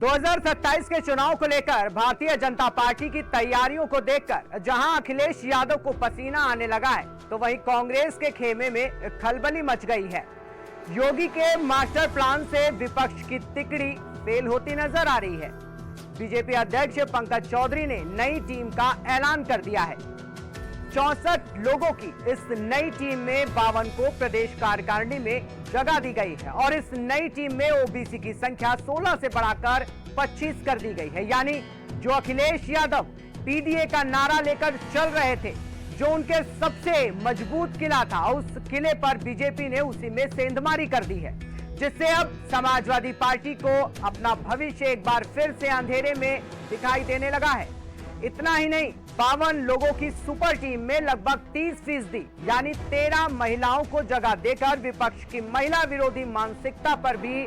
2027 के चुनाव को लेकर भारतीय जनता पार्टी की तैयारियों को देखकर जहां अखिलेश यादव को पसीना आने लगा है, तो वहीं कांग्रेस के खेमे में खलबली मच गई है। योगी के मास्टर प्लान से विपक्ष की तिकड़ी फेल होती नजर आ रही है। बीजेपी अध्यक्ष पंकज चौधरी ने नई टीम का ऐलान कर दिया है। 64 लोगों की इस नई टीम में 52 को प्रदेश कार्यकारिणी में जगह दी गई है और इस नई टीम में ओबीसी की संख्या 16 से बढ़ाकर 25 कर दी गई है। यानी जो अखिलेश यादव पीडीए का नारा लेकर चल रहे थे, जो उनके सबसे मजबूत किला था, उस किले पर बीजेपी ने उसी में सेंधमारी कर दी है, जिससे अब समाजवादी पार्टी को अपना भविष्य एक बार फिर से अंधेरे में दिखाई देने लगा है। इतना ही नहीं, 52 लोगों की सुपर टीम में लगभग 30% यानी 13 महिलाओं को जगह देकर विपक्ष की महिला विरोधी मानसिकता पर भी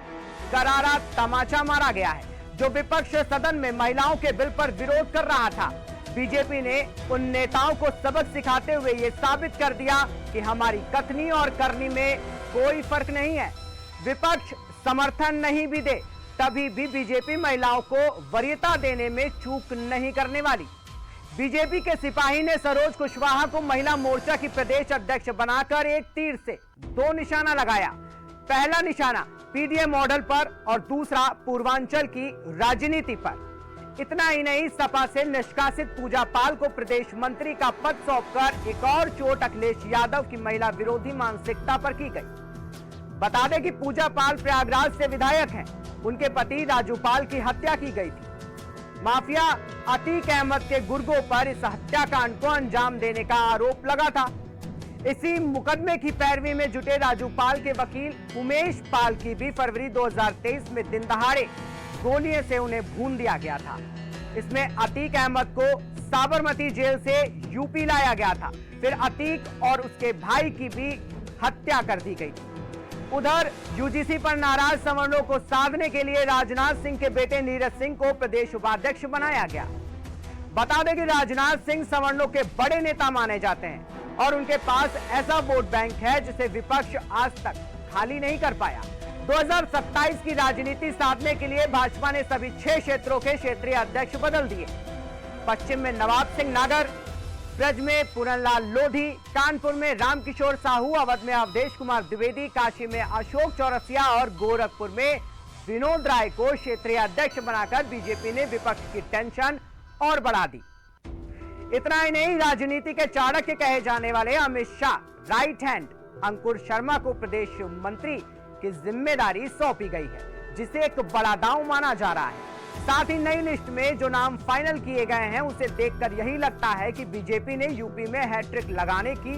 करारा तमाचा मारा गया है। जो विपक्ष सदन में महिलाओं के बिल पर विरोध कर रहा था, बीजेपी ने उन नेताओं को सबक सिखाते हुए ये साबित कर दिया कि हमारी कथनी और करनी में कोई फर्क नहीं है। विपक्ष समर्थन नहीं भी दे तभी भी बीजेपी महिलाओं को वरीयता देने में चूक नहीं करने वाली। बीजेपी के सिपाही ने सरोज कुशवाहा को महिला मोर्चा की प्रदेश अध्यक्ष बनाकर एक तीर से 2 निशाना लगाया। पहला निशाना पीडीए मॉडल पर और दूसरा पूर्वांचल की राजनीति पर। इतना ही नहीं, सपा से निष्कासित पूजा पाल को प्रदेश मंत्री का पद सौंपकर एक और चोट अखिलेश यादव की महिला विरोधी मानसिकता पर की गई। बता दें कि पूजा पाल प्रयागराज से विधायक हैं। उनके पति राजू पाल की हत्या की गई थी। माफिया अतीक अहमद के गुर्गों पर इस हत्याकांड को अंजाम देने का आरोप लगा था। इसी मुकदमे की पैरवी में जुटे राजू पाल के वकील उमेश पाल की भी फरवरी 2023 में दिन दहाड़े गोलियों से उन्हें भून दिया गया था। इसमें अतीक अहमद को साबरमती जेल से यूपी लाया गया था। फिर अतीक और उसके भाई की भी हत्या कर दी गई थी। उधर यूजीसी पर नाराज सवर्णों को साधने के लिए राजनाथ सिंह के बेटे नीरज सिंह को प्रदेश उपाध्यक्ष बनाया गया। बता दें कि राजनाथ सिंह सवर्णों के बड़े नेता माने जाते हैं और उनके पास ऐसा वोट बैंक है जिसे विपक्ष आज तक खाली नहीं कर पाया। 2027 की राजनीति साधने के लिए भाजपा ने सभी 6 क्षेत्रों के क्षेत्रीय अध्यक्ष बदल दिए। पश्चिम में नवाब सिंह नागर, ब्रज में पूरनलाल लोधी, कानपुर में रामकिशोर साहू, अवध में अवधेश कुमार द्विवेदी, काशी में अशोक चौरसिया और गोरखपुर में विनोद राय को क्षेत्रीय अध्यक्ष बनाकर बीजेपी ने विपक्ष की टेंशन और बढ़ा दी। इतना ही नहीं, राजनीति के चाणक्य कहे जाने वाले अमित शाह राइट हैंड अंकुर शर्मा को प्रदेश मंत्री की जिम्मेदारी सौंपी गई है, जिसे एक बड़ा दांव माना जा रहा है। साथ ही नई लिस्ट में जो नाम फाइनल किए गए हैं, उसे देखकर यही लगता है कि बीजेपी ने यूपी में हैट्रिक लगाने की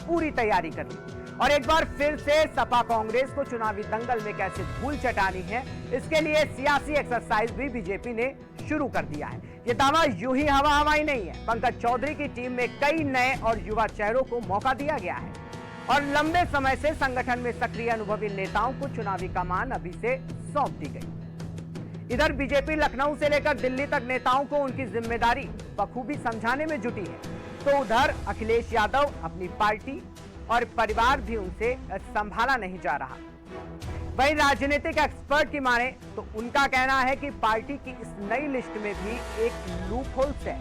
पूरी तैयारी कर ली और एक बार फिर से सपा कांग्रेस को चुनावी दंगल में कैसे धूल चटानी है, इसके लिए सियासी एक्सरसाइज भी बीजेपी ने शुरू कर दिया है। ये दावा यूं ही हवा हवाई नहीं है। पंकज चौधरी की टीम में कई नए और युवा चेहरों को मौका दिया गया है और लंबे समय से संगठन में सक्रिय अनुभवी नेताओं को चुनावी कमान अभी से सौंप दी गई। इधर बीजेपी लखनऊ से लेकर दिल्ली तक नेताओं को उनकी जिम्मेदारी बखूबी समझाने में जुटी है, तो उधर अखिलेश यादव अपनी पार्टी और परिवार भी उनसे संभाला नहीं जा रहा। वहीं राजनीतिक एक्सपर्ट की माने तो उनका कहना है कि पार्टी की इस नई लिस्ट में भी एक लूप होल्स है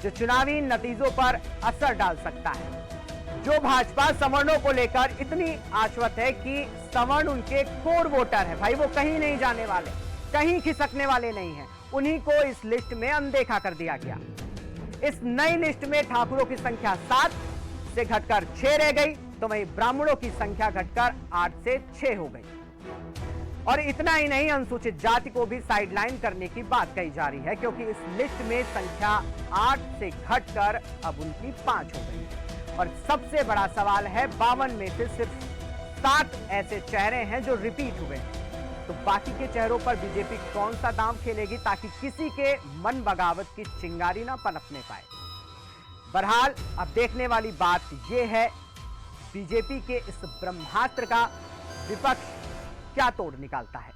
जो चुनावी नतीजों पर असर डाल सकता है। जो भाजपा सवर्णों को लेकर इतनी आश्वस्त है कि सवर्ण उनके कोर वोटर है, भाई वो कहीं नहीं जाने वाले, कहीं खिसकने वाले नहीं हैं, उन्हीं को इस लिस्ट में अनदेखा कर दिया गया। इस नई लिस्ट में ठाकुरों की संख्या 7 से घटकर 6 रह गई, तो वहीं ब्राह्मणों की संख्या घटकर 8 से 6 हो गई। और इतना ही नहीं, अनुसूचित जाति को भी साइडलाइन करने की बात कही जा रही है, क्योंकि इस लिस्ट में संख्या 8 से घटकर अब उनकी 5 हो गई। और सबसे बड़ा सवाल है, 52 में से सिर्फ 7 ऐसे चेहरे हैं जो रिपीट हुए हैं, तो बाकी के चेहरों पर बीजेपी कौन सा दांव खेलेगी ताकि किसी के मन बगावत की चिंगारी ना पनपने पाए। बहरहाल अब देखने वाली बात यह है, बीजेपी के इस ब्रह्मास्त्र का विपक्ष क्या तोड़ निकालता है।